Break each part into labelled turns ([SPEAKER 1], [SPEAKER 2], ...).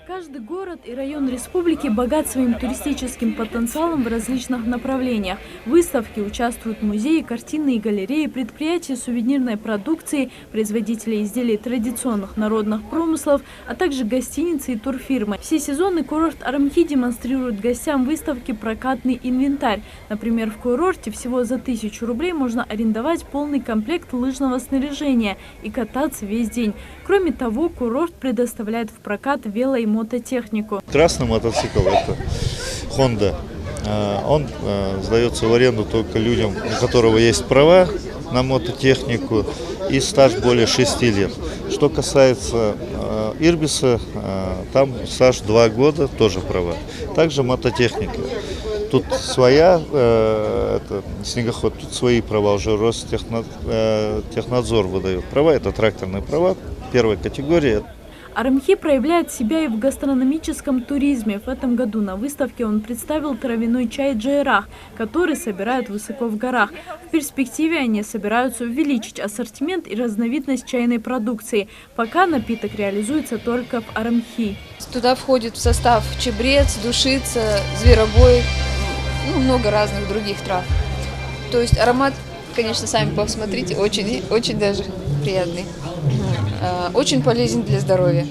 [SPEAKER 1] Каждый город и район республики богат своим туристическим потенциалом в различных направлениях. В выставке участвуют музеи, картинные галереи, предприятия сувенирной продукции, производители изделий традиционных народных промыслов, а также гостиницы и турфирмы. Всесезонный курорт Арымхи демонстрирует гостям выставки прокатный инвентарь. Например, в курорте всего за 1000 рублей можно арендовать полный комплект лыжного снаряжения и кататься весь день. Кроме того, курорт предоставляет в прокат вело- и мототехнику.
[SPEAKER 2] Красный мотоцикл – это Honda. Он сдается в аренду только людям, у которого есть права на мототехнику и стаж более 6 лет. Что касается Ирбиса, там стаж 2 года, тоже права. Также мототехника. Тут своя, это снегоход, тут свои права, уже Ростехнадзор выдает права, это тракторные права первой категории.
[SPEAKER 1] Арымхи проявляет себя и в гастрономическом туризме. В этом году на выставке он представил травяной чай джайрах, который собирают высоко в горах. В перспективе они собираются увеличить ассортимент и разновидность чайной продукции. Пока напиток реализуется только в Арымхи.
[SPEAKER 3] Туда входит в состав чебрец, душица, зверобой, много разных других трав. То есть аромат, конечно, сами посмотрите, очень даже приятный. Очень полезен для здоровья.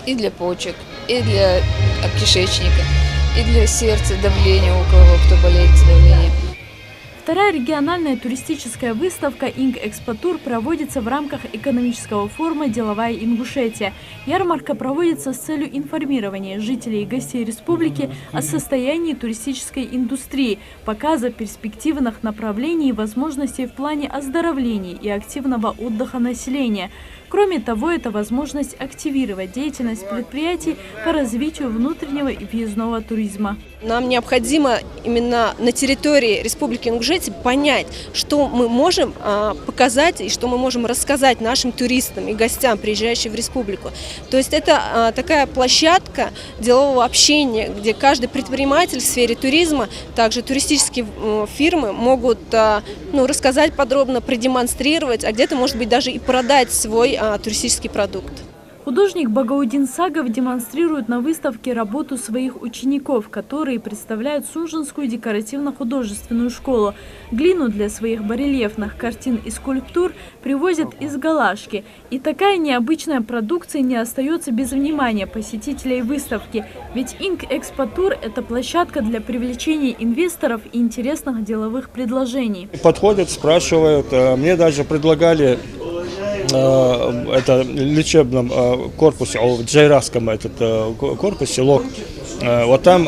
[SPEAKER 3] И для почек, и для кишечника, и для сердца, давления у кого, кто болеет давлением.
[SPEAKER 1] Вторая региональная туристическая выставка «Инг-Экспотур» проводится в рамках экономического форума «Деловая Ингушетия». Ярмарка проводится с целью информирования жителей и гостей республики о состоянии туристической индустрии, показа перспективных направлений и возможностей в плане оздоровления и активного отдыха населения. Кроме того, это возможность активировать деятельность предприятий по развитию внутреннего и въездного туризма.
[SPEAKER 4] Нам необходимо именно на территории Республики Ингушетия понять, что мы можем показать и что мы можем рассказать нашим туристам и гостям, приезжающим в республику. То есть это такая площадка делового общения, где каждый предприниматель в сфере туризма, также туристические фирмы могут рассказать подробно, продемонстрировать, а где-то, может быть, даже и продать свой туристический продукт.
[SPEAKER 1] Художник Багаудин Сагов демонстрирует на выставке работу своих учеников, которые представляют Сунжинскую декоративно-художественную школу. Глину для своих барельефных картин и скульптур привозят из Галашки. И такая необычная продукция не остается без внимания посетителей выставки. Ведь Инг-Экспотур – это площадка для привлечения инвесторов и интересных деловых предложений.
[SPEAKER 5] Подходят, спрашивают. Мне даже предлагали это в лечебном корпусе, в джайрахском корпусе, ЛОК. Вот там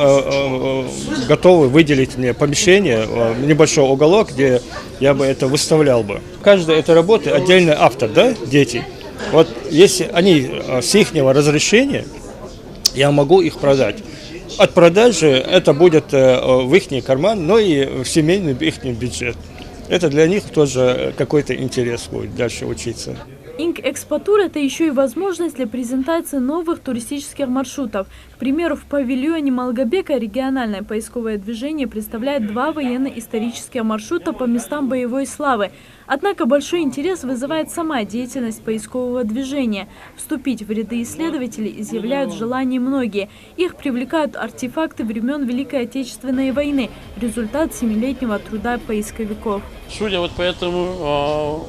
[SPEAKER 5] готовы выделить мне помещение, небольшой уголок, где я бы это выставлял бы. Каждая этой работы отдельный автор, да, дети. Вот если они с ихнего разрешения, я могу их продать. От продажи это будет в их карман, но и в семейный их бюджет. Это для них тоже какой-то интерес будет дальше учиться.
[SPEAKER 1] Инг-Экспотур – это еще и возможность для презентации новых туристических маршрутов. К примеру, в павильоне Малгобека региональное поисковое движение представляет 2 военно-исторических маршрута по местам боевой славы. Однако большой интерес вызывает сама деятельность поискового движения. Вступить в ряды исследователей изъявляют желание многие. Их привлекают артефакты времен Великой Отечественной войны – результат 7-летнего труда поисковиков.
[SPEAKER 6] Судя вот по этому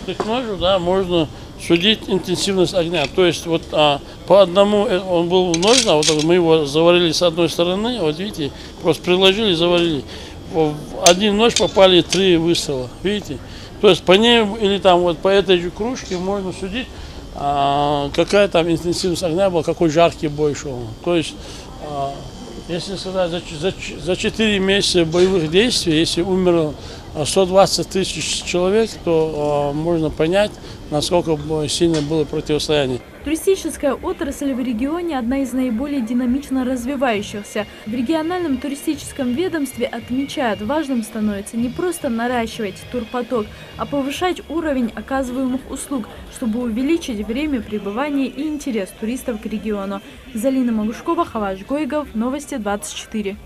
[SPEAKER 6] штык-ножу, да, можно судить интенсивность огня. То есть вот по одному он был ножно, вот мы его заварили с одной стороны, вот видите, просто приложили, заварили. В один нож попали 3 выстрела, видите. То есть по ней или там вот по этой же кружке можно судить, какая там интенсивность огня была, какой жаркий бой шел. То есть если сказать, за 4 месяца боевых действий, если умерло 120 тысяч человек, то можно понять, насколько сильно было противостояние.
[SPEAKER 1] Туристическая отрасль в регионе – одна из наиболее динамично развивающихся. В региональном туристическом ведомстве отмечают, важным становится не просто наращивать турпоток, а повышать уровень оказываемых услуг, чтобы увеличить время пребывания и интерес туристов к региону. Залина Магушкова, Хаваш Гойгов, Новости 24.